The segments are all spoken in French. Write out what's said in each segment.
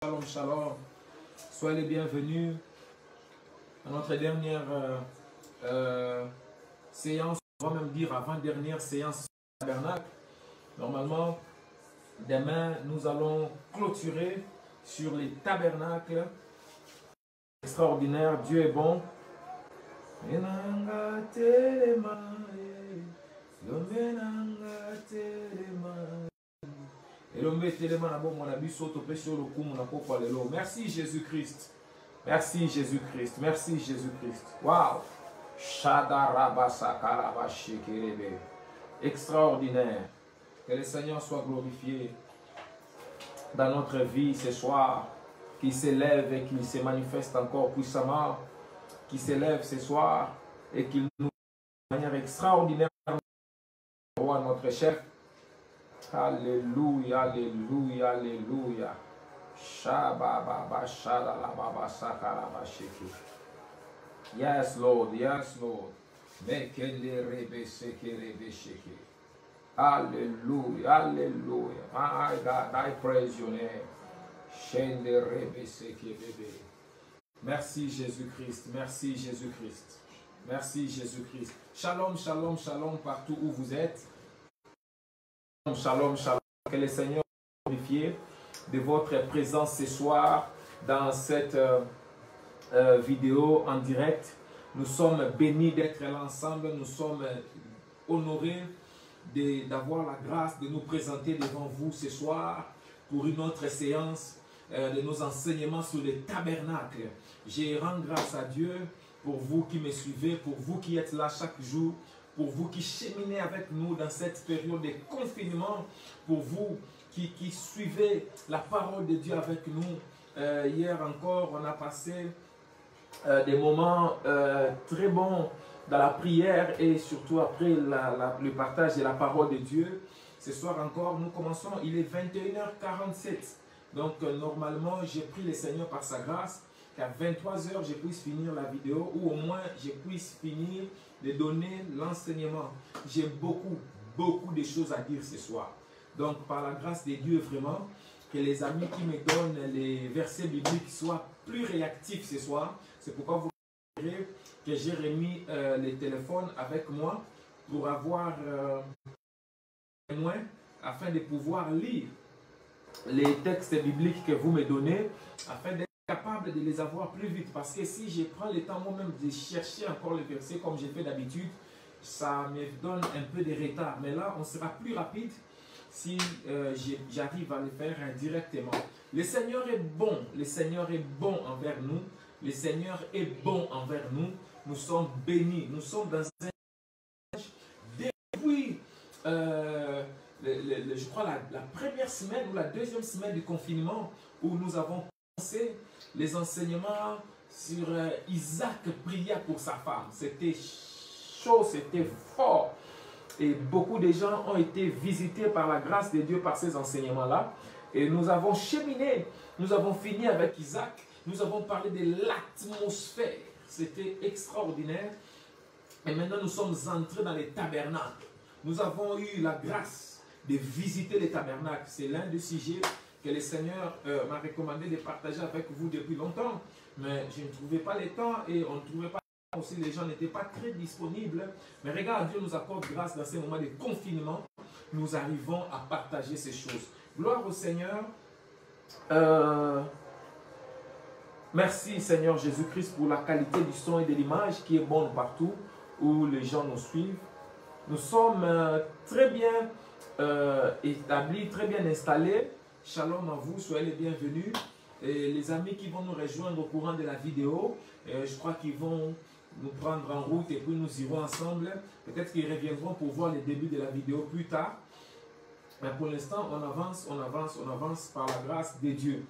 Shalom, shalom. Soyez les bienvenus à notre dernière séance, on va même dire avant-dernière séance du tabernacle. Normalement, demain, nous allons clôturer sur les tabernacles. Extraordinaire, Dieu est bon. Merci Jésus-Christ. Merci Jésus-Christ. Merci Jésus-Christ. Waouh. Extraordinaire. Que le Seigneur soit glorifié dans notre vie ce soir. Qu'il s'élève et qu'il se manifeste encore puissamment. Qu'il s'élève ce soir et qu'il nous de manière extraordinaire roi notre chef. Alléluia, alléluia, alléluia. Yes, Lord, yes, Lord. Alléluia, alléluia. My God, I praise your name. Merci Jésus-Christ, merci Jésus-Christ. Merci Jésus-Christ. Shalom, shalom, shalom partout où vous êtes. Shalom, shalom. Que le Seigneur soit glorifié de votre présence ce soir dans cette vidéo en direct. Nous sommes bénis d'être là ensemble. Nous sommes honorés d'avoir la grâce de nous présenter devant vous ce soir pour une autre séance de nos enseignements sur les tabernacles. Je rends grâce à Dieu pour vous qui me suivez, pour vous qui êtes là chaque jour, pour vous qui cheminez avec nous dans cette période de confinement, pour vous qui suivez la parole de Dieu avec nous. Hier encore, on a passé des moments très bons dans la prière et surtout après le partage de la parole de Dieu. Ce soir encore, nous commençons, il est 21h47. Donc normalement, j'ai pris le Seigneur par sa grâce qu'à 23h, je puisse finir la vidéo ou au moins je puisse finir de donner l'enseignement. J'ai beaucoup de choses à dire ce soir. Donc par la grâce de Dieu, vraiment, que les amis qui me donnent les versets bibliques soient plus réactifs ce soir. C'est pourquoi vous verrez que j'ai remis les téléphones avec moi pour avoir témoin afin de pouvoir lire les textes bibliques que vous me donnez afin d'être capable de les avoir plus vite. Parce que si je prends le temps moi-même de chercher encore les versets comme j'ai fait d'habitude, ça me donne un peu de retard. Mais là, on sera plus rapide si j'arrive à le faire directement. Le Seigneur est bon. Le Seigneur est bon envers nous. Le Seigneur est bon envers nous. Nous sommes bénis. Nous sommes dans un âge depuis, je crois, la première semaine ou la deuxième semaine du confinement où nous avons commencé les enseignements sur Isaac priant pour sa femme. C'était chaud, c'était fort. Et beaucoup de gens ont été visités par la grâce de Dieu par ces enseignements-là. Et nous avons cheminé, nous avons fini avec Isaac, nous avons parlé de l'atmosphère. C'était extraordinaire. Et maintenant nous sommes entrés dans les tabernacles. Nous avons eu la grâce de visiter les tabernacles. C'est l'un des sujets que le Seigneur m'a recommandé de partager avec vous depuis longtemps. Mais je ne trouvais pas le temps et on ne trouvait pas aussi, les gens n'étaient pas très disponibles. Mais regarde, Dieu nous accorde grâce dans ces moments de confinement. Nous arrivons à partager ces choses. Gloire au Seigneur. Merci Seigneur Jésus-Christ pour la qualité du son et de l'image qui est bonne partout où les gens nous suivent. Nous sommes très bien établis, très bien installés. Shalom à vous, soyez les bienvenus. Et les amis qui vont nous rejoindre au courant de la vidéo, je crois qu'ils vont nous prendre en route et puis nous irons ensemble. Peut-être qu'ils reviendront pour voir les débuts de la vidéo plus tard. Mais pour l'instant, on avance, on avance, on avance par la grâce de Dieu.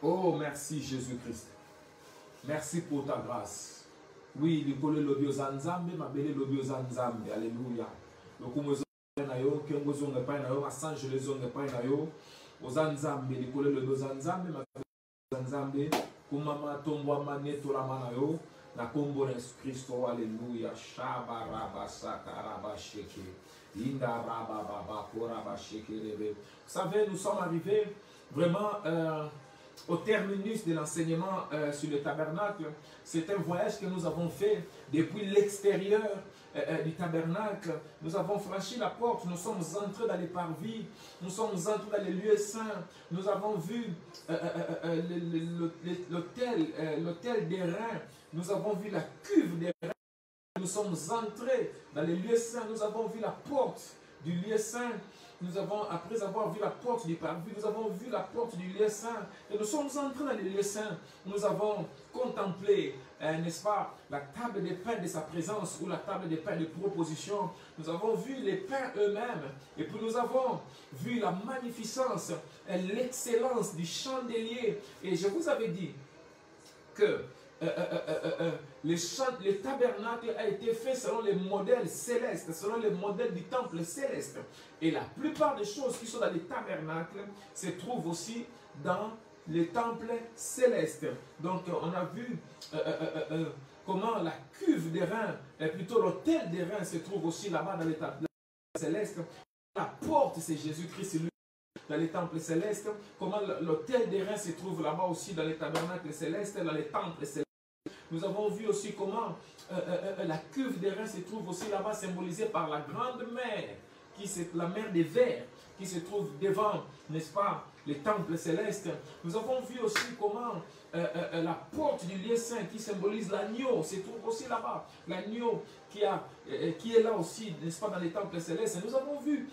Oh, merci Jésus-Christ. Merci pour ta grâce. Oui, le kole lobio zanzambe, ma belle lobio zanzambe. Alléluia. Le kumozo na yo, kengozo ngepa na yo, masange les zo ngepa na yo. Ozanzambe, le kole lobio zanzambe, ma zanzambe. Kumama tombwa maneto la mana yo. Na kombo Yesu Kristo. Alléluia. Shaba raba sakaraba sheke. Linda raba baba koraba sheke lebe. Vous savez, nous sommes arrivés vraiment au terminus de l'enseignement sur le tabernacle. C'est un voyage que nous avons fait depuis l'extérieur du tabernacle. Nous avons franchi la porte, nous sommes entrés dans les parvis, nous sommes entrés dans les lieux saints, nous avons vu l'autel des reins, nous avons vu la cuve des reins, nous sommes entrés dans les lieux saints, nous avons vu la porte du lieu saint. Nous avons, après avoir vu la porte du parvis, nous avons vu la porte du lieu saint. Et nous sommes entrés dans les lieux saints. Nous avons contemplé, n'est-ce pas, la table des pains de sa présence ou la table des pains de proposition. Nous avons vu les pains eux-mêmes. Et puis nous avons vu la magnificence, l'excellence du chandelier. Et je vous avais dit que le tabernacle a été fait selon les modèles célestes, selon les modèles du temple céleste. Et la plupart des choses qui sont dans les tabernacles se trouvent aussi dans les temples célestes. Donc on a vu comment la cuve des reins, plutôt l'autel des reins se trouve aussi là-bas dans les temples célestes. La porte, c'est Jésus-Christ, lui, dans les temples célestes. Comment l'autel des reins se trouve là-bas aussi dans les tabernacles célestes, dans les temples célestes. Nous avons vu aussi comment la cuve des reins se trouve aussi là-bas symbolisée par la grande mer, la mer des vers, qui se trouve devant, n'est-ce pas, les temples célestes. Nous avons vu aussi comment la porte du lieu saint qui symbolise l'agneau se trouve aussi là-bas. L'agneau qui est là aussi, n'est-ce pas, dans les temples célestes. Et nous avons vu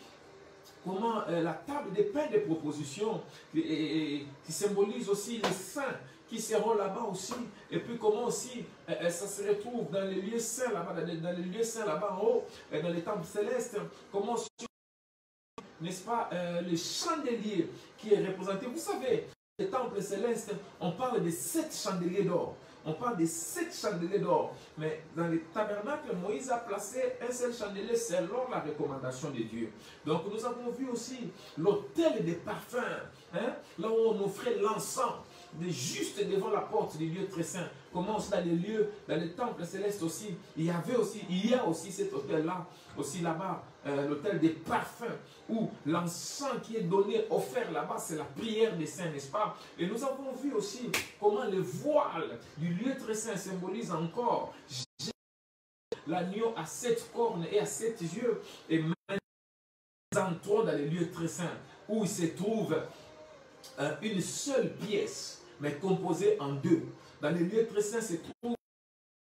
comment la table des pains de proposition qui symbolise aussi les saints qui seront là-bas aussi, et puis comment aussi ça se retrouve dans les lieux saints là-bas, dans les lieux saints là-bas en haut, dans les temples célestes, comment, n'est-ce pas, le chandelier qui est représenté. Vous savez, les temples célestes, on parle de 7 chandeliers d'or. On parle de 7 chandeliers d'or. Mais dans les tabernacles, Moïse a placé un seul chandelier selon la recommandation de Dieu. Donc nous avons vu aussi l'autel des parfums, hein, là où on offrait l'encens, juste devant la porte du lieu très saint. Comment aussi dans les lieux, dans les temples célestes aussi, il y a aussi cet autel-là, aussi là-bas, l'autel des parfums, où l'encens qui est donné, offert là-bas, c'est la prière des saints, n'est-ce pas? Et nous avons vu aussi comment le voile du lieu très saint symbolise encore l'agneau à 7 cornes et à 7 yeux. Et maintenant, nous entrons dans les lieux très saints, où il se trouve une seule pièce, mais composée en deux. Dans les lieux très saints se trouve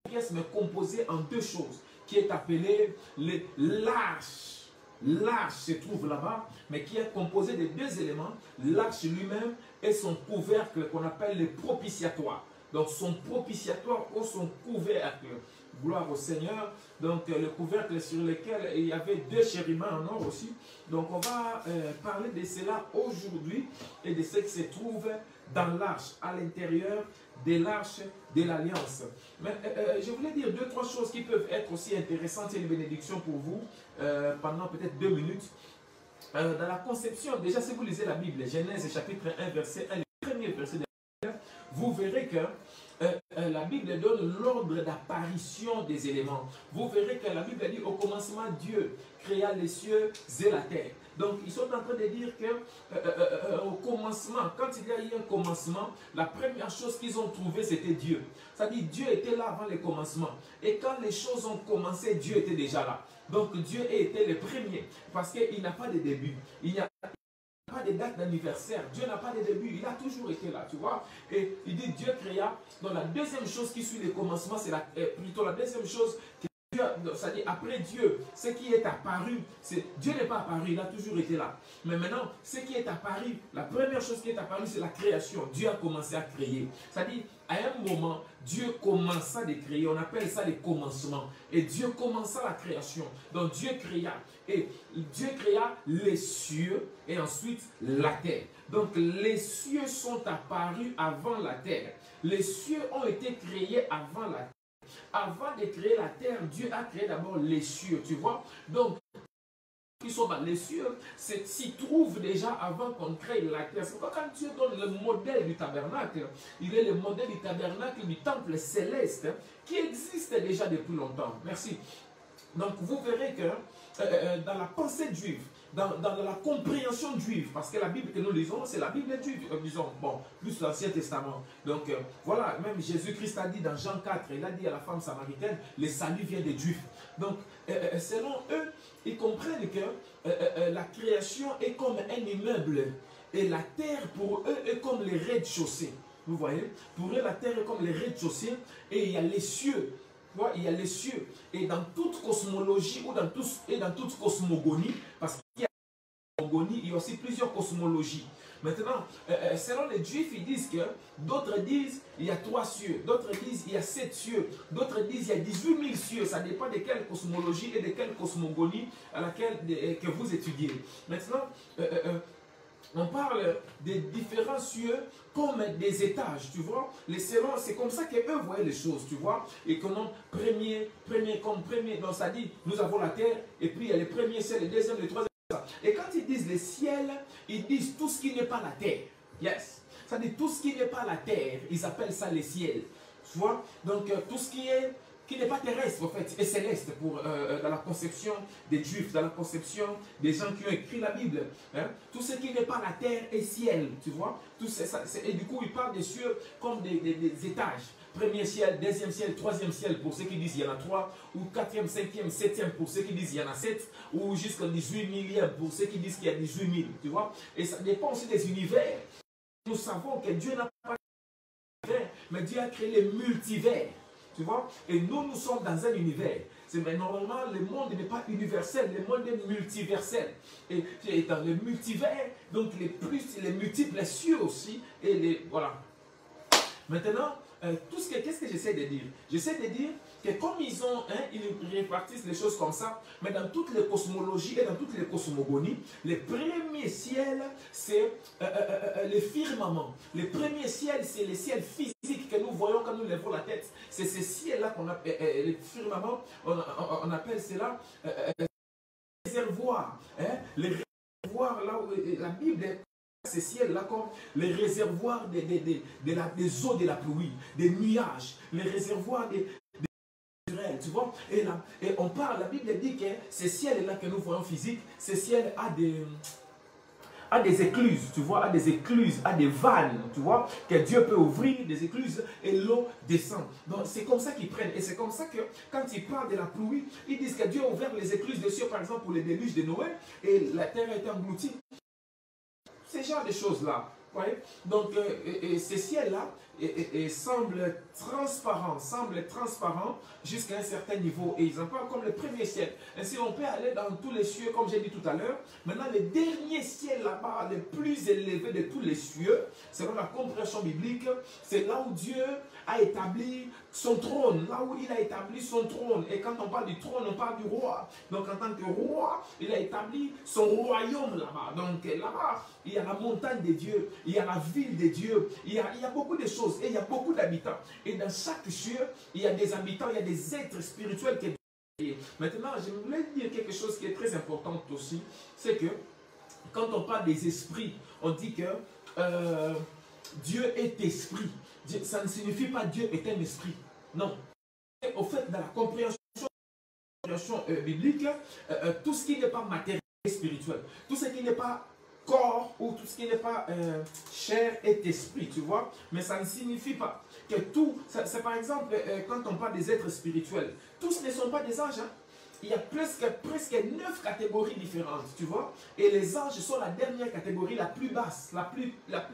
une pièce, mais composée en deux choses, qui est appelée l'arche. L'arche se trouve là-bas, mais qui est composée de 2 éléments, l'arche lui-même et son couvercle qu'on appelle le propitiatoire. Donc son propitiatoire ou son couvercle. Gloire au Seigneur. Donc le couvercle sur lequel il y avait 2 chérubins en or aussi. Donc on va parler de cela aujourd'hui et de ce qui se trouve dans l'arche, à l'intérieur de l'arche de l'Alliance. Mais je voulais dire 2-3 choses qui peuvent être aussi intéressantes et une bénédiction pour vous pendant peut-être 2 minutes. Dans la conception, déjà si vous lisez la Bible, Genèse chapitre 1 verset 1, le premier verset de la Bible, vous verrez que la Bible donne l'ordre d'apparition des éléments. Vous verrez que la Bible dit au commencement Dieu créa les cieux et la terre. Donc ils sont en train de dire que au commencement, quand il y a eu un commencement, la première chose qu'ils ont trouvée c'était Dieu. C'est-à-dire Dieu était là avant le commencement. Et quand les choses ont commencé, Dieu était déjà là. Donc Dieu était le premier parce qu'il n'a pas de début. Il n'y a pas de date d'anniversaire. Dieu n'a pas de début. Il a toujours été là, tu vois. Et il dit Dieu créa. Donc la deuxième chose qui suit le commencement, c'est plutôt la deuxième chose que Dieu, c'est-à-dire après Dieu, ce qui est apparu, Dieu n'est pas apparu, il a toujours été là. Mais maintenant, ce qui est apparu, la première chose qui est apparue, c'est la création. Dieu a commencé à créer. C'est-à-dire, à un moment, Dieu commença à créer. On appelle ça les commencements. Et Dieu commença la création. Donc Dieu créa. Et Dieu créa les cieux et ensuite la terre. Donc les cieux sont apparus avant la terre. Les cieux ont été créés avant la terre. Avant de créer la terre, Dieu a créé d'abord les cieux, tu vois. Donc, qui sont dans les cieux, s'y trouvent déjà avant qu'on crée la terre. C'est pourquoi quand Dieu donne le modèle du tabernacle, il est le modèle du tabernacle du temple céleste qui existe déjà depuis longtemps. Merci. Donc vous verrez que dans la pensée juive, dans la compréhension juive, parce que la Bible que nous lisons, c'est la Bible juive, disons, bon, plus l'Ancien Testament. Donc voilà, même Jésus-Christ a dit dans Jean 4, il a dit à la femme samaritaine, le salut vient des Juifs. Donc, selon eux, ils comprennent que la création est comme un immeuble, et la terre pour eux est comme les rez-de-chaussée. Vous voyez, pour eux, la terre est comme les rez-de-chaussée, et il y a les cieux. Il y a les cieux. Et dans toute cosmologie ou dans toute cosmogonie, parce qu'il y a cosmogonie, il y a aussi plusieurs cosmologies. Maintenant, selon les Juifs, ils disent que d'autres disent il y a 3 cieux, d'autres disent il y a 7 cieux, d'autres disent il y a 18 000 cieux. Ça dépend de quelle cosmologie et de quelle cosmogonie à laquelle que vous étudiez. Maintenant, on parle des différents cieux comme des étages, tu vois. C'est comme ça qu'eux voyaient les choses, tu vois. Et comme premier, donc ça dit, nous avons la terre, et puis il y a les premiers ciels, les deuxièmes, les troisièmes. Et quand ils disent les ciels, ils disent tout ce qui n'est pas la terre. Yes. Ça dit tout ce qui n'est pas la terre, ils appellent ça les ciels. Tu vois. Donc tout ce qui n'est pas terrestre, en fait, et céleste, dans la conception des Juifs, dans la conception des gens qui ont écrit la Bible. Hein? Tout ce qui n'est pas la terre est ciel, tu vois. Et du coup, ils parlent des cieux comme des étages. Premier ciel, deuxième ciel, troisième ciel, pour ceux qui disent il y en a 3, ou quatrième, cinquième, septième, pour ceux qui disent il y en a 7, ou jusqu'à 18 millième, pour ceux qui disent qu'il y a 18 000, tu vois. Et ça dépend aussi des univers. Nous savons que Dieu n'a pas créé l'univers, mais Dieu a créé les multivers. Tu vois? Et nous sommes dans un univers. Mais normalement, le monde n'est pas universel, le monde est multiversel. Et dans le multivers, donc les multiples cieux aussi, et voilà. Maintenant, qu'est-ce que j'essaie de dire? J'essaie de dire que comme ils répartissent les choses comme ça, mais dans toutes les cosmologies et dans toutes les cosmogonies, les premiers ciels, c'est les firmaments. Les premiers ciels, c'est les ciels physiques que nous voyons quand nous levons la tête. C'est ces ciels-là qu'on appelle, les firmaments, on appelle cela les réservoirs. Hein? Les réservoirs, là où la Bible est ces ciels-là comme les réservoirs des eaux de la pluie, des nuages, les réservoirs des tu vois, et on parle, la Bible dit que ces ciels-là que nous voyons physiques, ces ciels a des écluses, tu vois, a des écluses, a des vannes, tu vois, que Dieu peut ouvrir des écluses et l'eau descend. Donc c'est comme ça qu'ils prennent. Et c'est comme ça que quand ils parlent de la pluie, ils disent que Dieu a ouvert les écluses des cieux, par exemple, pour les déluges de Noé, et la terre a été engloutie. Ces genres de choses-là. Donc, ces ciels-là semblent transparents jusqu'à un certain niveau. Et ils en parlent comme le premier ciel. Ainsi, on peut aller dans tous les cieux, comme j'ai dit tout à l'heure. Maintenant, le dernier ciel là-bas, le plus élevé de tous les cieux, selon la compréhension biblique, c'est là où Dieu a établi son trône. Là où il a établi son trône. Et quand on parle du trône, on parle du roi. Donc, en tant que roi, il a établi son royaume là-bas. Donc, là-bas, il y a la montagne de Dieu, il y a la ville de Dieu, il y a beaucoup de choses et il y a beaucoup d'habitants. Et dans chaque cieux, il y a des habitants, il y a des êtres spirituels qui sont. Maintenant, je voulais dire quelque chose qui est très important aussi, c'est que quand on parle des esprits, on dit que Dieu est esprit. Ça ne signifie pas Dieu est un esprit. Non. Au fait, dans la compréhension biblique, tout ce qui n'est pas matériel est spirituel. Tout ce qui n'est pas corps ou tout ce qui n'est pas chair est esprit, tu vois. Mais ça ne signifie pas que tout, c'est par exemple, quand on parle des êtres spirituels, tous ne sont pas des anges. Hein. Il y a presque 9 catégories différentes, tu vois. Et les anges sont la dernière catégorie, la plus basse, la plus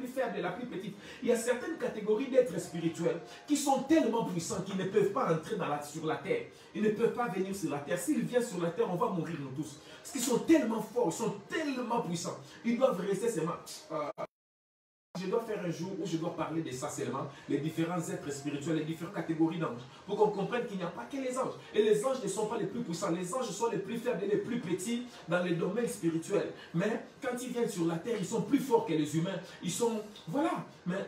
faible et la plus petite. Il y a certaines catégories d'êtres spirituels qui sont tellement puissants qu'ils ne peuvent pas entrer sur la terre. Ils ne peuvent pas venir sur la terre. S'ils viennent sur la terre, on va mourir nous tous. Parce qu'ils sont tellement forts, ils sont tellement puissants. Ils doivent rester seulement. Je dois faire un jour où je dois parler de ça seulement, les différents êtres spirituels, les différentes catégories d'anges, pour qu'on comprenne qu'il n'y a pas que les anges. Et les anges ne sont pas les plus puissants, les anges sont les plus faibles et les plus petits dans les domaines spirituels. Mais quand ils viennent sur la terre, ils sont plus forts que les humains. Ils sont, voilà, mais...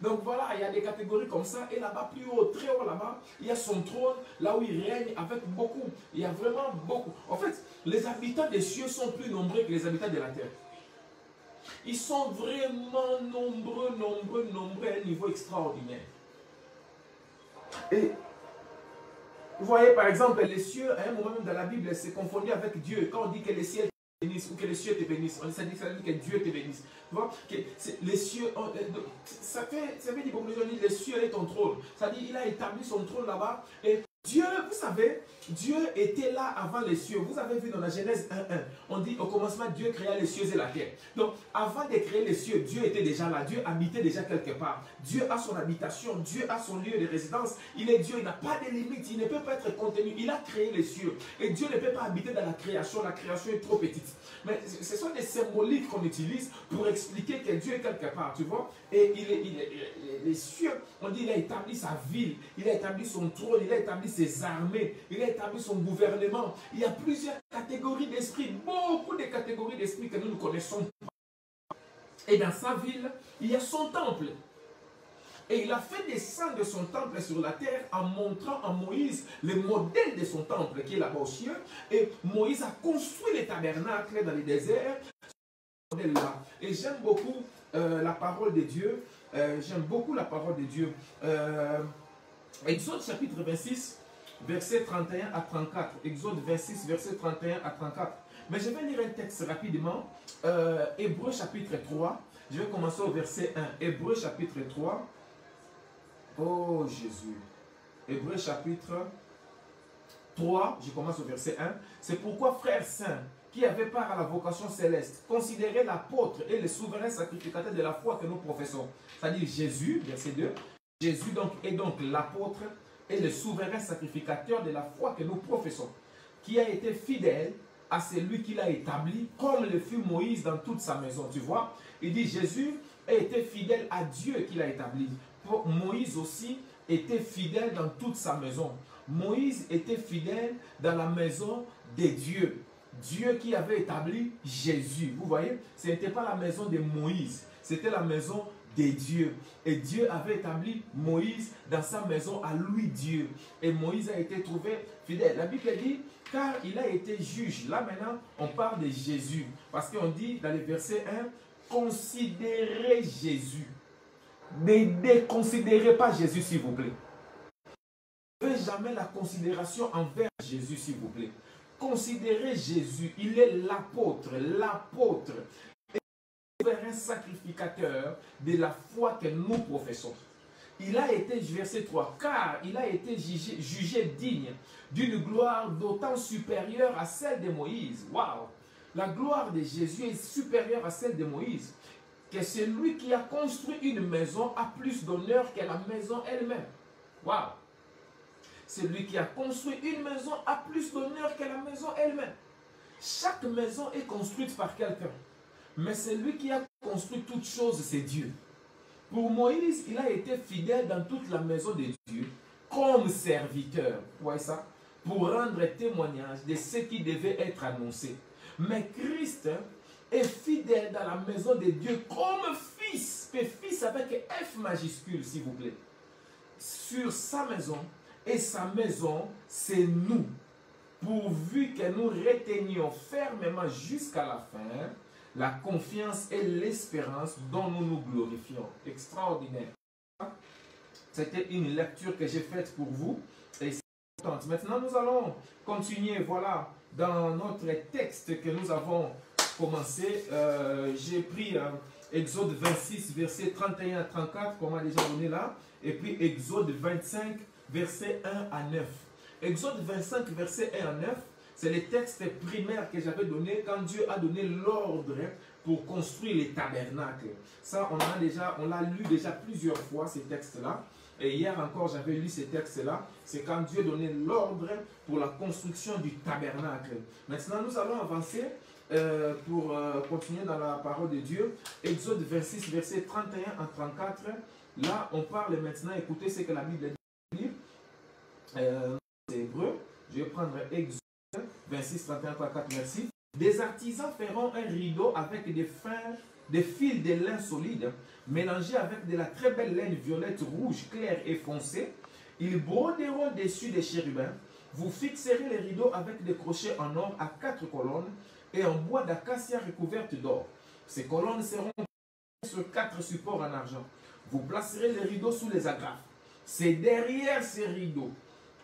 Donc voilà, il y a des catégories comme ça, et là-bas, plus haut, très haut là-bas, il y a son trône, là où il règne avec beaucoup. Il y a vraiment beaucoup. En fait, les habitants des cieux sont plus nombreux que les habitants de la terre. Ils sont vraiment nombreux à un niveau extraordinaire. Et Vous voyez, par exemple, les cieux, à un moment même dans la Bible, c'est confondu avec Dieu. Quand on dit que les cieux te bénissent ou que les cieux te bénissent, ça dit que Dieu te bénisse. Tu vois, que les cieux, ça veut dire, comme les gens disent, les cieux est ton trône. Ça dit, il a établi son trône là-bas. Et Dieu, vous savez, Dieu était là avant les cieux. Vous avez vu dans la Genèse 1.1, on dit au commencement, Dieu créa les cieux et la terre. Donc, avant de créer les cieux, Dieu était déjà là. Dieu habitait déjà quelque part. Dieu a son habitation, Dieu a son lieu de résidence. Il est Dieu, il n'a pas de limite, il ne peut pas être contenu. Il a créé les cieux. Et Dieu ne peut pas habiter dans la création est trop petite. Mais ce sont des symboliques qu'on utilise pour expliquer que Dieu est quelque part, tu vois. Et les cieux, on dit, il a établi sa ville, il a établi son trône, il a établi ses armées, il a établi son gouvernement. Il y a plusieurs catégories d'esprit, beaucoup de catégories d'esprit que nous ne connaissons pas. Et dans sa ville, il y a son temple. Et il a fait descendre son temple sur la terre en montrant à Moïse le modèle de son temple qui est là-bas aux cieux. Et Moïse a construit les tabernacles dans les déserts. Et j'aime beaucoup la parole de Dieu. J'aime beaucoup la parole de Dieu. Exode chapitre 26, versets 31 à 34. Exode 26, versets 31 à 34. Mais je vais lire un texte rapidement. Hébreux chapitre 3. Je vais commencer au verset 1. Hébreux chapitre 3. Oh Jésus. Hébreux chapitre 3. Je commence au verset 1. C'est pourquoi, frères saints, qui avaient part à la vocation céleste, considérez l'apôtre et le souverain sacrificateur de la foi que nous professons. C'est-à-dire Jésus, verset 2. Jésus est donc l'apôtre et le souverain sacrificateur de la foi que nous professons, qui a été fidèle à celui qui l'a établi, comme le fut Moïse dans toute sa maison. Tu vois, il dit Jésus a été fidèle à Dieu qui l'a établi. Moïse aussi était fidèle dans toute sa maison. Moïse était fidèle dans la maison de Dieu. Dieu qui avait établi Jésus. Vous voyez, ce n'était pas la maison de Moïse, c'était la maison de Dieu. Et Dieu avait établi Moïse dans sa maison à lui Dieu. Et Moïse a été trouvé fidèle. La Bible dit, car il a été juge. Là maintenant, on parle de Jésus. Parce qu'on dit dans le verset 1, considérez Jésus. Ne déconsidérez pas Jésus, s'il vous plaît. Ne faites jamais la considération envers Jésus, s'il vous plaît. Considérez Jésus, il est l'apôtre, et le souverain sacrificateur de la foi que nous professons. Il a été, verset 3, car il a été jugé digne d'une gloire d'autant supérieure à celle de Moïse. Waouh! La gloire de Jésus est supérieure à celle de Moïse. Que celui qui a construit une maison a plus d'honneur que la maison elle-même. Waouh! Celui qui a construit une maison a plus d'honneur que la maison elle-même. Chaque maison est construite par quelqu'un. Mais celui qui a construit toutes choses, c'est Dieu. Pour Moïse, il a été fidèle dans toute la maison de Dieu comme serviteur. Vous voyez ça? Pour rendre témoignage de ce qui devait être annoncé. Mais Christ est fidèle dans la maison de Dieu comme fils. Et fils avec F majuscule, s'il vous plaît. Sur sa maison. Et sa maison, c'est nous. Pourvu que nous retenions fermement jusqu'à la fin la confiance et l'espérance dont nous nous glorifions. Extraordinaire. C'était une lecture que j'ai faite pour vous. Et c'est important. Maintenant, nous allons continuer, voilà, dans notre texte que nous avons commencé. J'ai pris Exode 26, versets 31 à 34, qu'on m'a déjà donné là. Et puis Exode 25, versets 1 à 9. Exode 25, versets 1 à 9. C'est les textes primaires que j'avais donné quand Dieu a donné l'ordre pour construire les tabernacles. Ça, on l'a lu déjà plusieurs fois, ces textes-là. Et hier encore, j'avais lu ces textes-là. C'est quand Dieu donnait l'ordre pour la construction du tabernacle. Maintenant, nous allons avancer pour continuer dans la parole de Dieu. Exode 26, versets 31 à 34. Là, on parle maintenant, écoutez ce que la Bible dit. C'est hébreu. Je vais prendre Exode 26, 31, 34, merci. Des artisans feront un rideau avec des fils de lin solide, mélangés avec de la très belle laine violette, rouge, claire et foncée. Ils broderont dessus des chérubins. Vous fixerez les rideaux avec des crochets en or à 4 colonnes et en bois d'acacia recouvertes d'or. Ces colonnes seront sur 4 supports en argent. Vous placerez les rideaux sous les agrafes. C'est derrière ces rideaux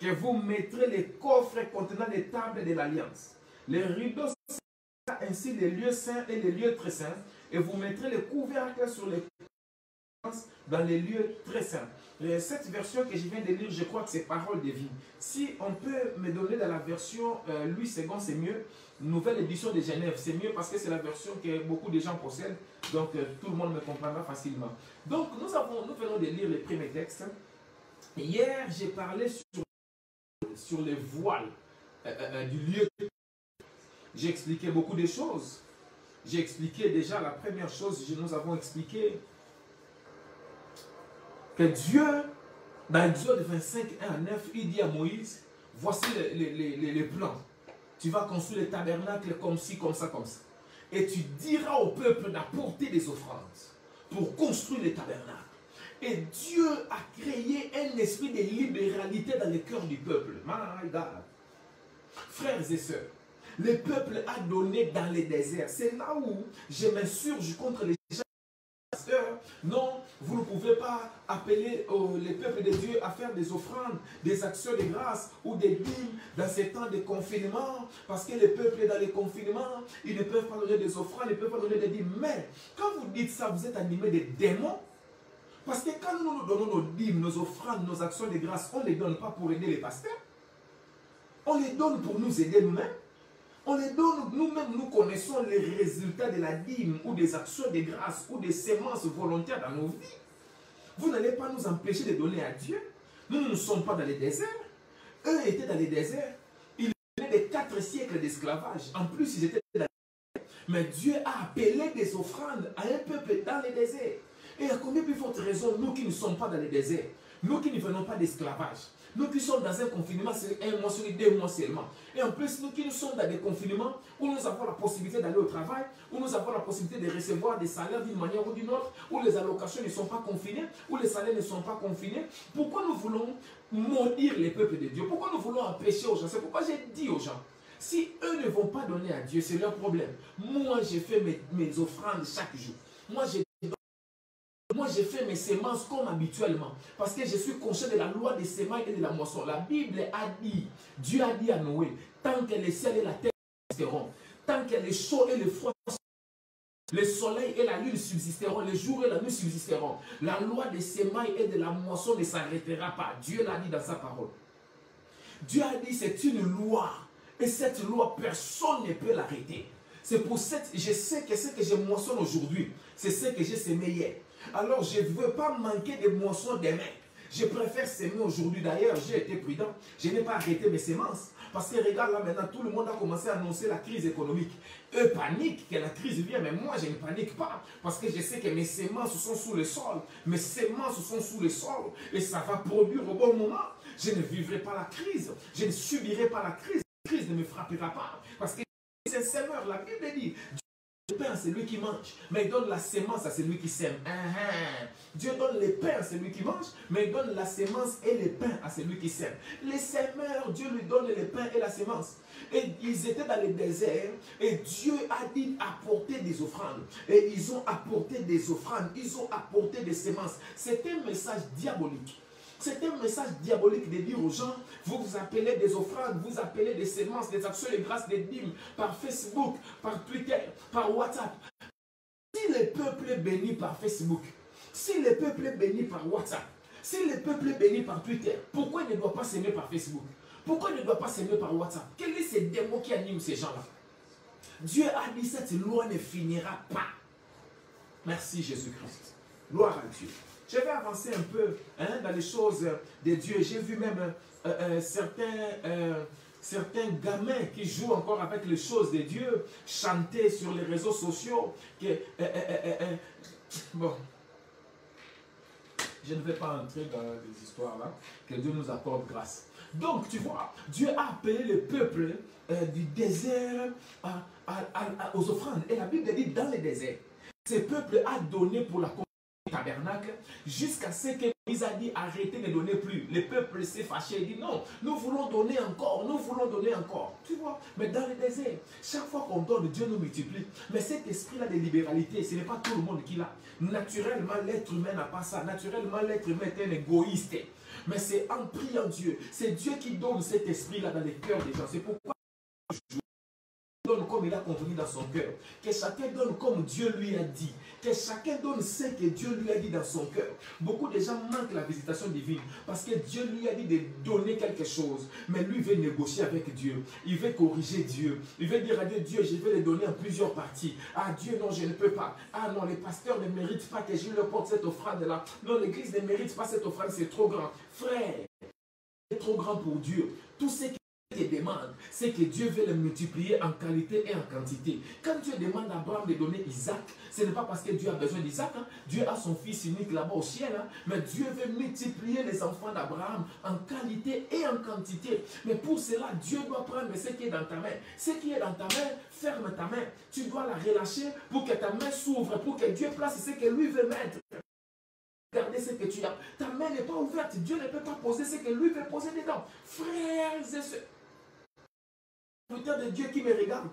que vous mettrez les coffres contenant les tables de l'alliance. Les rideaux ainsi les lieux saints et les lieux très saints, et vous mettrez les couvercles sur les dans les lieux très saints. Et cette version que je viens de lire, je crois que c'est parole de vie. Si on peut me donner dans la version Louis II, c'est mieux. Nouvelle édition de Genève, c'est mieux parce que c'est la version que beaucoup de gens possèdent. Donc tout le monde me comprendra facilement. Donc nous venons de lire les premiers textes. Hier, j'ai parlé sur les voiles du lieu. J'ai expliqué beaucoup de choses. J'ai expliqué déjà la première chose, nous avons expliqué que Dieu, dans Exode 25, 1 à 9, il dit à Moïse, voici les plans. Tu vas construire le tabernacle comme ci, comme ça, comme ça. Et tu diras au peuple d'apporter des offrandes pour construire le tabernacle. Et Dieu a créé un esprit de libéralité dans le cœur du peuple. My God. Frères et sœurs, le peuple a donné dans les déserts. C'est là où je m'insurge contre les gens. Non, vous ne pouvez pas appeler les peuples de Dieu à faire des offrandes, des actions de grâce ou des dîmes dans ces temps de confinement, parce que les peuples dans les confinements, ils ne peuvent pas donner des offrandes, ils ne peuvent pas donner des dîmes. Mais quand vous dites ça, vous êtes animé de démons. Parce que quand nous nous donnons nos dîmes, nos offrandes, nos actions de grâce, on ne les donne pas pour aider les pasteurs. On les donne pour nous aider nous-mêmes. On les donne, nous-mêmes, nous connaissons les résultats de la dîme ou des actions de grâce ou des semences volontaires dans nos vies. Vous n'allez pas nous empêcher de donner à Dieu. Nous ne sommes pas dans les déserts. Eux étaient dans les déserts. Ils venaient de 4 siècles d'esclavage. En plus, ils étaient dans les déserts. Mais Dieu a appelé des offrandes à un peuple dans les déserts. Et à combien plus forte raison, nous qui ne sommes pas dans les déserts, nous qui ne venons pas d'esclavage, nous qui sommes dans un confinement, c'est 1 mois sur 2 mois seulement. Et en plus, nous qui nous sommes dans des confinements où nous avons la possibilité d'aller au travail, où nous avons la possibilité de recevoir des salaires d'une manière ou d'une autre, où les allocations ne sont pas confinées, où les salaires ne sont pas confinés, pourquoi nous voulons maudire les peuples de Dieu? Pourquoi nous voulons empêcher aux gens? C'est pourquoi j'ai dit aux gens, si eux ne vont pas donner à Dieu, c'est leur problème. Moi, j'ai fait mes offrandes chaque jour. Moi, j'ai fait mes semences comme habituellement. Parce que je suis conscient de la loi des semences et de la moisson. La Bible a dit, Dieu a dit à Noé, tant que les ciels et la terre subsisteront, tant que les chauds et les froids, le soleil et la lune subsisteront, les jours et la nuit subsisteront, la loi des semences et de la moisson ne s'arrêtera pas. Dieu l'a dit dans sa parole. Dieu a dit, c'est une loi. Et cette loi, personne ne peut l'arrêter. C'est pour cette, je sais que ce que je moissonne aujourd'hui, c'est ce que j'ai semé hier. Alors, je ne veux pas manquer de moissons demain. Je préfère semer aujourd'hui. D'ailleurs, j'ai été prudent. Je n'ai pas arrêté mes semences. Parce que regarde là maintenant, tout le monde a commencé à annoncer la crise économique. Eux paniquent que la crise vient, mais moi je ne panique pas. Parce que je sais que mes semences sont sous le sol. Mes semences sont sous le sol. Et ça va produire au bon moment. Je ne vivrai pas la crise. Je ne subirai pas la crise. La crise ne me frappera pas. Parce que c'est un semeur. La Bible dit, le pain à celui qui mange, mais il donne la sémence à celui qui sème. Dieu donne le pain à celui qui mange, mais il donne la sémence et le pain à celui qui sème. Les semeurs, Dieu lui donne le pain et la sémence. Et ils étaient dans le désert et Dieu a dit apporter des offrandes. Et ils ont apporté des offrandes, ils ont apporté des sémences. C'était un message diabolique. C'est un message diabolique de dire aux gens, vous vous appelez des offrandes, vous appelez des semences, des actions de grâce, des dîmes, par Facebook, par Twitter, par WhatsApp. Si le peuple est béni par Facebook, si le peuple est béni par WhatsApp, si le peuple est béni par Twitter, pourquoi il ne doit pas s'aimer par Facebook? Pourquoi il ne doit pas s'aimer par WhatsApp? Quels sont ces démons qui animent ces gens-là? Dieu a dit, cette loi ne finira pas. Merci Jésus-Christ. Gloire à Dieu. Je vais avancer un peu dans les choses de Dieu. J'ai vu même certains gamins qui jouent encore avec les choses de Dieu, chanter sur les réseaux sociaux. Bon, je ne vais pas entrer dans les histoires là. Que Dieu nous accorde grâce. Donc, tu vois, Dieu a appelé le peuple du désert aux offrandes. Et la Bible dit dans le désert, ce peuple a donné pour la construction du tabernacle, jusqu'à ce que Moïse a dit arrêtez de donner plus. Le peuple s'est fâché, il dit non, nous voulons donner encore, nous voulons donner encore. Tu vois, mais dans le désert, chaque fois qu'on donne, Dieu nous multiplie. Mais cet esprit-là de libéralité, ce n'est pas tout le monde qui l'a. Naturellement, l'être humain n'a pas ça. Naturellement, l'être humain est un égoïste. Mais c'est en priant Dieu. C'est Dieu qui donne cet esprit-là dans les cœurs des gens. C'est pourquoi donne comme il a convenu dans son cœur. Que chacun donne comme Dieu lui a dit. Que chacun donne ce que Dieu lui a dit dans son cœur. Beaucoup de gens manquent la visitation divine parce que Dieu lui a dit de donner quelque chose. Mais lui veut négocier avec Dieu. Il veut corriger Dieu. Il veut dire à Dieu, Dieu, je vais les donner en plusieurs parties. Ah Dieu, non, je ne peux pas. Ah non, les pasteurs ne méritent pas que je leur porte cette offrande-là. Non, l'église ne mérite pas cette offrande, c'est trop grand. Frère, c'est trop grand pour Dieu. Tout ce qui demande, c'est que Dieu veut le multiplier en qualité et en quantité. Quand Dieu demande à Abraham de donner Isaac, ce n'est pas parce que Dieu a besoin d'Isaac. Hein. Dieu a son fils unique là-bas au ciel. Hein. Mais Dieu veut multiplier les enfants d'Abraham en qualité et en quantité. Mais pour cela, Dieu doit prendre ce qui est dans ta main. Ce qui est dans ta main, ferme ta main. Tu dois la relâcher pour que ta main s'ouvre, pour que Dieu place ce que lui veut mettre. Regardez ce que tu as. Ta main n'est pas ouverte. Dieu ne peut pas poser ce que lui veut poser dedans. Frères et sœurs, de Dieu qui me regarde,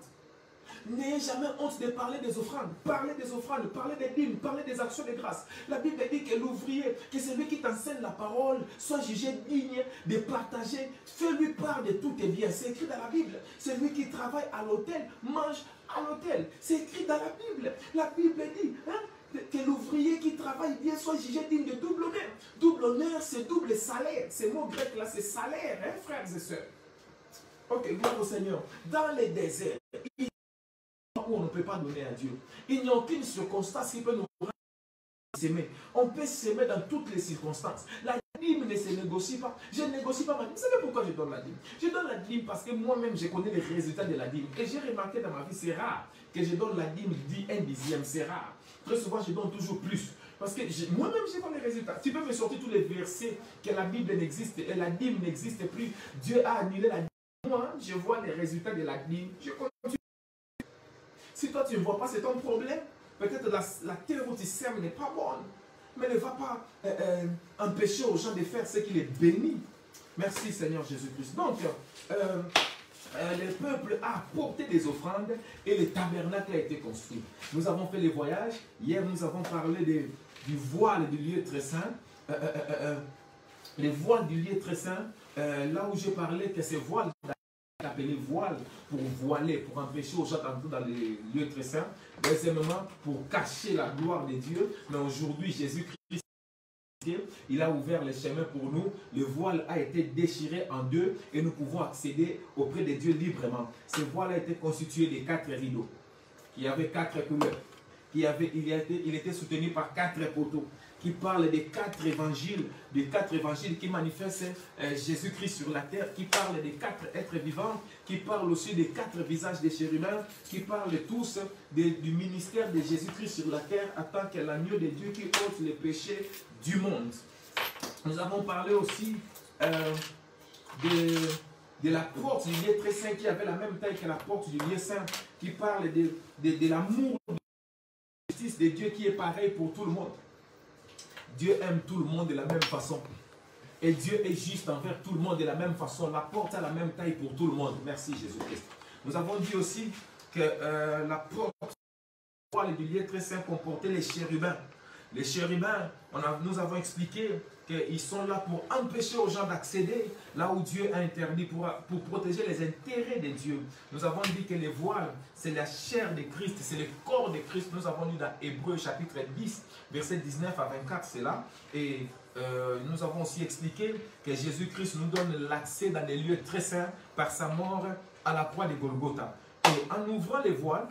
n'ayez jamais honte de parler des offrandes. Parlez des offrandes, parlez des dîmes, parlez des actions de grâce. La Bible dit que l'ouvrier, que celui qui t'enseigne la parole, soit jugé digne de partager. Fais-lui part de tous tes biens. C'est écrit dans la Bible. Celui qui travaille à l'autel, mange à l'autel. C'est écrit dans la Bible. La Bible dit, hein, que l'ouvrier qui travaille bien soit jugé digne de double honneur. Double honneur, c'est double salaire. Ce mot grec là, c'est salaire, hein, frères et sœurs. Ok, gloire au Seigneur. Dans les déserts, où on ne peut pas donner à Dieu, il n'y a aucune circonstance qui peut nous s'aimer. On peut s'aimer dans toutes les circonstances. La dîme ne se négocie pas. Je ne négocie pas ma dîme. Vous savez pourquoi je donne la dîme? Je donne la dîme parce que moi-même, je connais les résultats de la dîme. Et j'ai remarqué dans ma vie, c'est rare que je donne la dîme un dixième. C'est rare. Très souvent, je donne toujours plus. Parce que moi-même, je vois les résultats. Tu peux me sortir tous les versets que la Bible n'existe et la dîme n'existe plus. Dieu a annulé la dîme. Moi, je vois les résultats de la dîme. Je continue. Si toi, tu ne vois pas, c'est ton problème. Peut-être la terre où tu sèmes n'est pas bonne. Mais ne va pas empêcher aux gens de faire ce qu'il est béni. Merci Seigneur Jésus-Christ. Donc, le peuple a apporté des offrandes et le tabernacle a été construit. Nous avons fait les voyages. Hier, nous avons parlé du voile du lieu très saint. Les voiles du lieu très saint. Là où je parlais que ces voiles appelé voile pour voiler, pour empêcher aux gens d'entrer dans les lieux très saints. Deuxièmement, pour cacher la gloire de Dieu. Mais aujourd'hui, Jésus-Christ, il a ouvert les chemins pour nous. Le voile a été déchiré en deux et nous pouvons accéder auprès de Dieu librement. Ce voile a été constitué de 4 rideaux qui avaient 4 couleurs. Il était soutenu par 4 poteaux qui parlent des 4 évangiles, qui manifestent Jésus-Christ sur la terre, qui parlent des 4 êtres vivants, qui parlent aussi des 4 visages des chérubins, qui parlent tous du ministère de Jésus-Christ sur la terre en tant que l'agneau de Dieu qui ôte les péchés du monde. Nous avons parlé aussi de la porte du lieu très saint qui avait la même taille que la porte du lieu saint, qui parle de l'amour de la justice de Dieu qui est pareil pour tout le monde. Dieu aime tout le monde de la même façon. Et Dieu est juste envers tout le monde de la même façon. La porte a la même taille pour tout le monde. Merci Jésus-Christ. Nous avons dit aussi que la porte du lieu très saint comportait les chérubins. Les chérubins, nous avons expliqué qu'ils sont là pour empêcher aux gens d'accéder là où Dieu a interdit, pour protéger les intérêts de Dieu. Nous avons dit que les voiles, c'est la chair de Christ, c'est le corps de Christ. Nous avons lu dans Hébreux chapitre 10, versets 19 à 24, c'est là. Et nous avons aussi expliqué que Jésus-Christ nous donne l'accès dans les lieux très saints par sa mort à la croix de Golgotha. Et en ouvrant les voiles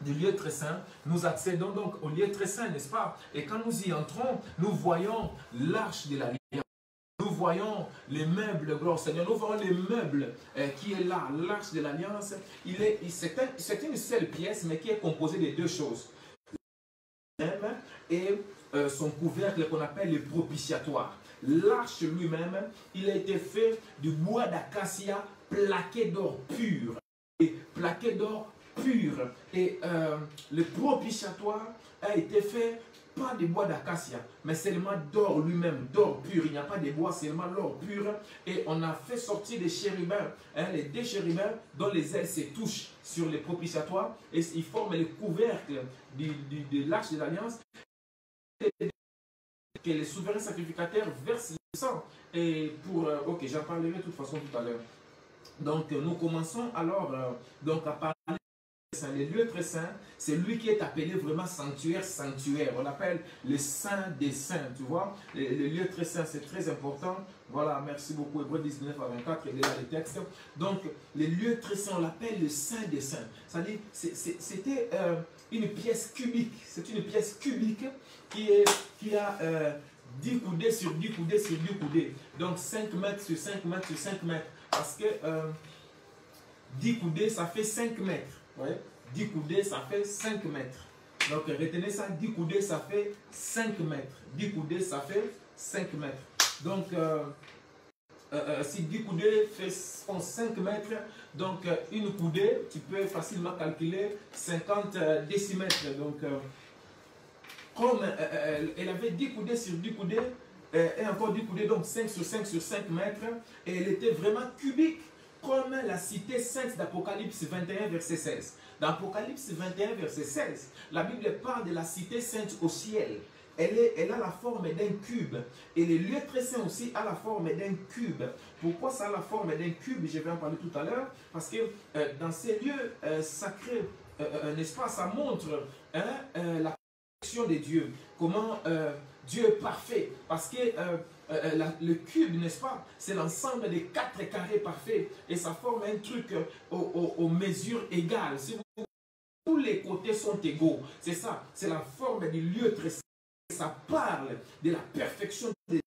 du lieu très saint, nous accédons donc au lieu très saint, n'est-ce pas? Et quand nous y entrons, nous voyons l'arche de l'alliance. Nous voyons les meubles, gloire au Seigneur. Nous voyons les meubles qui est là, l'arche de l'alliance. C'est une seule pièce, mais qui est composée de 2 choses. Et son couvercle qu'on appelle le propitiatoire. L'arche lui-même, il a été fait du bois d'acacia plaqué d'or pur. Et plaqué d'or pur. Et le propitiatoire a été fait pas de bois d'acacia, mais seulement d'or lui-même, d'or pur. Il n'y a pas de bois, seulement l'or pur. Et on a fait sortir des chérubins, les deux chérubins dont les ailes se touchent sur les propitiatoires et ils forment le couvercle de l'arche de l'Alliance. Que les souverains sacrificateurs versent le sang. Et pour... ok, j'en parlerai de toute façon tout à l'heure. Donc, nous commençons alors donc à parler. Le lieu très saint, c'est lui qui est appelé vraiment sanctuaire, sanctuaire. On l'appelle le saint des saints, tu vois. Le lieu très saint, c'est très important. Voilà, merci beaucoup. Hébreux 19 à 24, il est là le texte. Donc, le lieu très saint, on l'appelle le saint des saints. C'est-à-dire, c'était une pièce cubique. C'est une pièce cubique qui a 10 coudées sur 10 coudées sur 10 coudées. Donc, 5 mètres sur 5 mètres sur 5 mètres. Parce que 10 coudées, ça fait 5 mètres. Ouais. 10 coudées, ça fait 5 mètres. Donc, retenez ça, 10 coudées, ça fait 5 mètres. 10 coudées, ça fait 5 mètres. Donc, si 10 coudées font 5 mètres, donc une coudée, tu peux facilement calculer 50 décimètres. Donc, comme elle avait 10 coudées sur 10 coudées, et encore 10 coudées, donc 5 sur 5 sur 5 mètres, et elle était vraiment cubique, comme la cité sainte d'Apocalypse 21, verset 16. Dans Apocalypse 21, verset 16, la Bible parle de la cité sainte au ciel. Elle a la forme d'un cube. Et le lieu très saint aussi a la forme d'un cube. Pourquoi ça a la forme d'un cube? Je vais en parler tout à l'heure. Parce que dans ces lieux sacrés, n'est-ce pas, ça montre la perfection de Dieu. Comment Dieu est parfait. Parce que le cube, n'est-ce pas, c'est l'ensemble des 4 carrés parfaits. Et ça forme un truc aux mesures égales. Si tous les côtés sont égaux. C'est ça. C'est la forme du lieu très saint. Ça parle de la perfection de Dieu.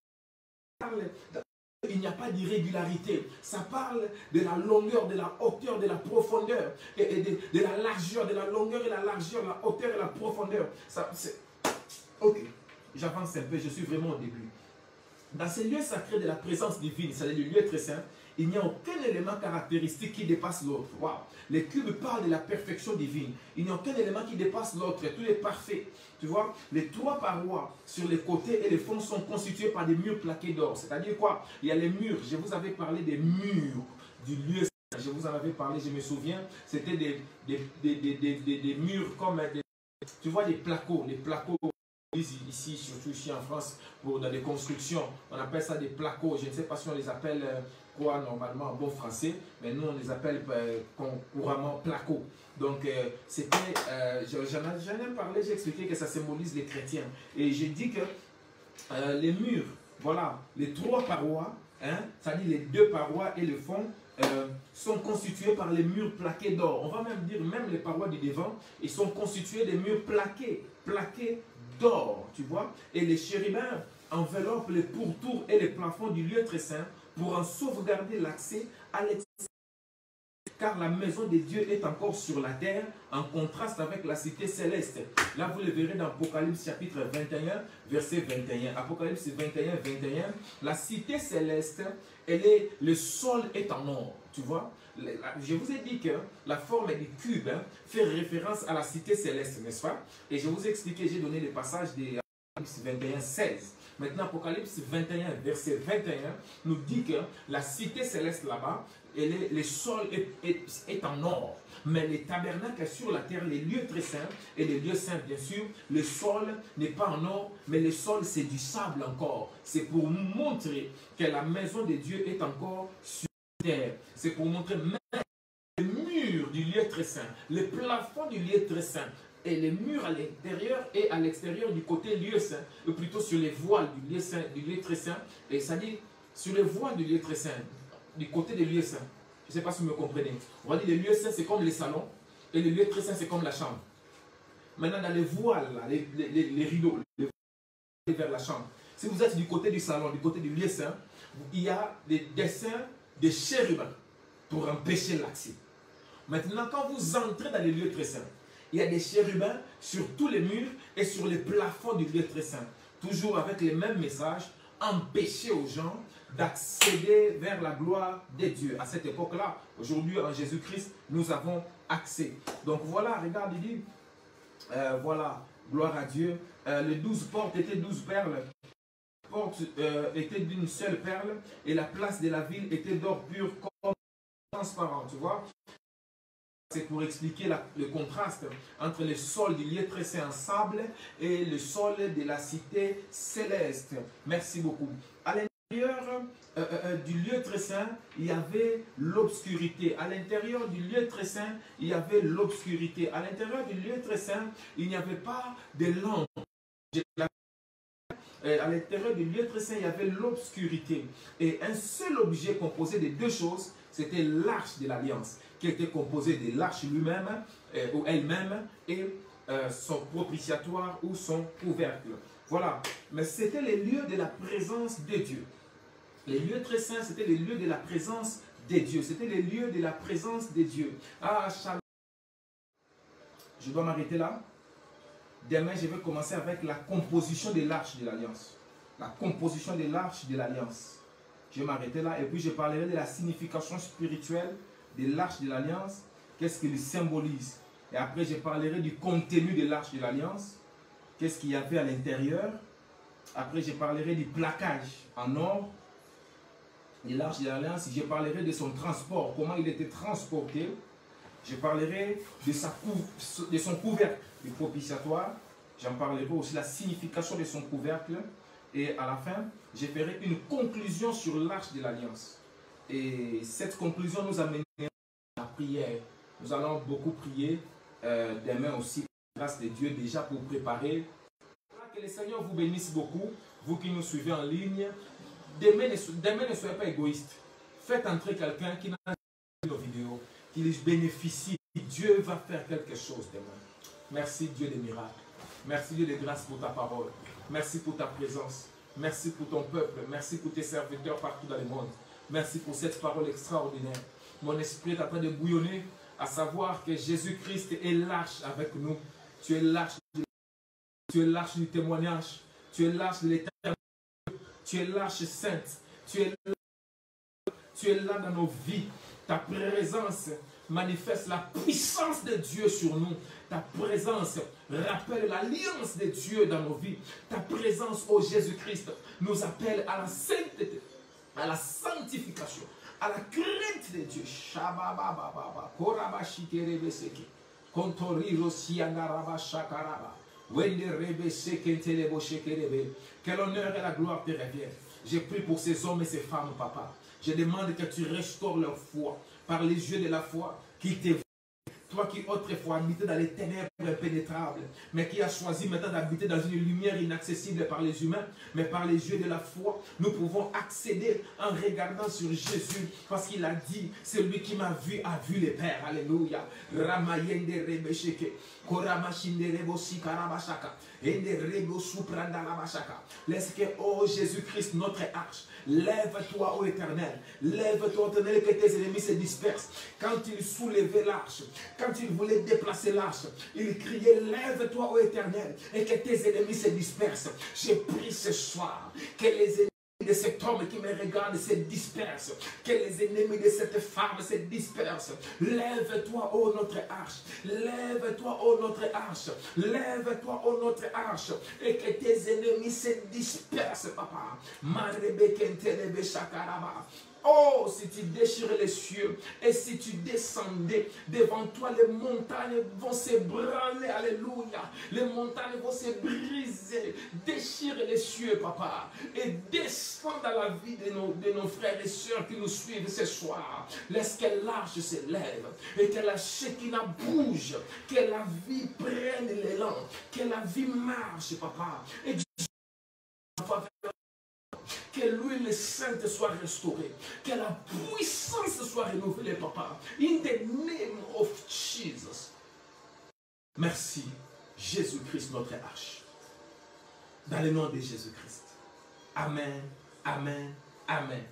Il n'y a pas d'irrégularité. Ça parle de la longueur, de la hauteur, de la profondeur. Et de la largeur, de la longueur et la largeur, la hauteur et la profondeur. Ok, j'avance un peu, je suis vraiment au début. Dans ces lieux sacrés de la présence divine, c'est-à-dire le lieu très saint, il n'y a aucun élément caractéristique qui dépasse l'autre. Wow. Les cubes parlent de la perfection divine. Il n'y a aucun élément qui dépasse l'autre. Tout est parfait. Tu vois, les 3 parois sur les côtés et les fonds sont constitués par des murs plaqués d'or. C'est-à-dire quoi? Il y a les murs. Je vous avais parlé des murs du lieu saint. Je vous en avais parlé, je me souviens. C'était des murs comme des... Tu vois, des placots. Les placots. Ici, surtout ici en France, dans les constructions, on appelle ça des placots. Je ne sais pas si on les appelle quoi normalement en bon français, mais nous on les appelle couramment placots. Donc c'était, j'en ai parlé, j'ai expliqué que ça symbolise les chrétiens. Et j'ai dit que les murs, voilà, les 3 parois, c'est-à-dire les 2 parois et le fond, sont constitués par les murs plaqués d'or. On va même dire, même les parois du devant, ils sont constitués des murs plaqués d'or, tu vois. Et les chérubins enveloppent les pourtours et les plafonds du lieu très saint pour en sauvegarder l'accès à l'extérieur. Car la maison de Dieu est encore sur la terre, en contraste avec la cité céleste. Là, vous le verrez dans Apocalypse chapitre 21, verset 21. Apocalypse 21, 21. La cité céleste, le sol est en or, tu vois. Je vous ai dit que la forme du cube fait référence à la cité céleste, n'est-ce pas? Et je vous ai expliqué, j'ai donné le passage de Apocalypse 21, 16. Maintenant, Apocalypse 21, verset 21, nous dit que la cité céleste là-bas, le sol est en or. Mais les tabernacles sur la terre, les lieux très saints et les lieux saints, bien sûr, le sol n'est pas en or, mais le sol, c'est du sable encore. C'est pour montrer que la maison de Dieu est encore sur la terre. C'est pour montrer même le mur du lieu très saint, le plafond du lieu très saint, et les murs à l'intérieur et à l'extérieur du côté lieu saint, ou plutôt sur les voiles du lieu saint, du lieu très saint, et ça dit sur les voiles du lieu très saint, du côté des lieux saints. Je ne sais pas si vous me comprenez. On va dire les lieux saints, c'est comme les salons, et les lieux très saints, c'est comme la chambre. Maintenant, dans les voiles, là, les rideaux, les voiles vers la chambre. Si vous êtes du côté du salon, du côté du lieu saint, il y a des dessins de chérubins pour empêcher l'accès. Maintenant, quand vous entrez dans les lieux très saints, il y a des chérubins sur tous les murs et sur les plafonds du lieu très saint. Toujours avec les mêmes messages, empêcher aux gens d'accéder vers la gloire de Dieu. À cette époque-là, aujourd'hui en Jésus-Christ, nous avons accès. Donc voilà, regarde, il dit, voilà, Gloire à Dieu. Les 12 portes étaient 12 perles. Les portes étaient d'une seule perle et la place de la ville était d'or pur comme transparent. Tu vois? C'est pour expliquer le contraste entre le sol du lieu très saint en sable et le sol de la cité céleste. Merci beaucoup. À l'intérieur du lieu très saint, il y avait l'obscurité. À l'intérieur du lieu très saint, il y avait l'obscurité. À l'intérieur du lieu très saint, il n'y avait pas de lampe. À l'intérieur du lieu très saint, il y avait l'obscurité. Et un seul objet composé de deux choses, c'était l'arche de l'alliance, qui était composée de l'arche lui-même, ou elle-même, et son propitiatoire ou son couvercle. Voilà. Mais c'était les lieux de la présence de Dieu. Les lieux très saints, c'était les lieux de la présence de Dieu. C'était les lieux de la présence de Dieu. Ah, Shalom. Je dois m'arrêter là. Demain, je vais commencer avec la composition de l'arche de l'alliance. La composition de l'arche de l'alliance. Je vais m'arrêter là et puis je parlerai de la signification spirituelle de l'arche de l'alliance. Qu'est-ce qu'il symbolise? Et après, je parlerai du contenu de l'arche de l'alliance. Qu'est-ce qu'il y avait à l'intérieur? Après, je parlerai du plaquage en or de l'arche de l'alliance. Je parlerai de son transport, comment il était transporté. Je parlerai de son couvercle du propitiatoire. J'en parlerai aussi de la signification de son couvercle. Et à la fin, je ferai une conclusion sur l'arche de l'alliance. Et cette conclusion nous amènera à la prière. Nous allons beaucoup prier demain aussi, grâce de Dieu, déjà pour préparer. Que le Seigneur vous bénisse beaucoup, vous qui nous suivez en ligne. Demain, ne soyez pas égoïste. Faites entrer quelqu'un qui n'a pas vu nos vidéos, qui les bénéficie. Dieu va faire quelque chose demain. Merci Dieu des miracles. Merci Dieu de grâce pour ta parole. Merci pour ta présence. Merci pour ton peuple. Merci pour tes serviteurs partout dans le monde. Merci pour cette parole extraordinaire. Mon esprit est en train de bouillonner à savoir que Jésus-Christ est l'arche avec nous. Tu es l'arche du témoignage. Tu es l'arche de l'éternel. Tu es l'arche sainte. Tu es là dans nos vies. Ta présence manifeste la puissance de Dieu sur nous. Ta présence rappelle l'alliance de Dieu dans nos vies. Ta présence, ô Jésus-Christ, nous appelle à la sainteté, à la sanctification, à la crainte de Dieu. Que l'honneur et la gloire te reviennent. Je prie pour ces hommes et ces femmes, papa. Je demande que tu restaures leur foi par les yeux de la foi qui te voient. Toi qui autrefois habitais dans les ténèbres impénétrables, mais qui as choisi maintenant d'habiter dans une lumière inaccessible par les humains, mais par les yeux de la foi, nous pouvons accéder en regardant sur Jésus, parce qu'il a dit, celui qui m'a vu a vu les Pères. Alléluia. Ramayende rebesheke, koramashinde rebosi karabashaka, ende rebo supranda rabashaka. Laisse que, oh Jésus-Christ, notre arche, lève-toi, ô Éternel, lève-toi, Éternel, que tes ennemis se dispersent. Quand il soulevait l'arche, quand il voulait déplacer l'arche, il criait, lève-toi, ô Éternel, et que tes ennemis se dispersent. J'ai pris ce soir que les ennemis de cet homme qui me regarde se dispersent, que les ennemis de cette femme se dispersent. Lève-toi, ô notre arche, lève-toi, ô notre arche, lève-toi, ô notre arche, et que tes ennemis se dispersent, papa. Oh, si tu déchirais les cieux et si tu descendais devant toi, les montagnes vont se branler, alléluia. Les montagnes vont se briser. Déchire les cieux, papa, et descends dans la vie de nos frères et sœurs qui nous suivent ce soir. Laisse que l'arche se lève et que la Shekinah bouge, que la vie prenne l'élan, que la vie marche, papa. Et que l'huile sainte soit restaurée. Que la puissance soit renouvelée, papa. In the name of Jesus. Merci, Jésus-Christ, notre arche. Dans le nom de Jésus-Christ. Amen, amen, amen.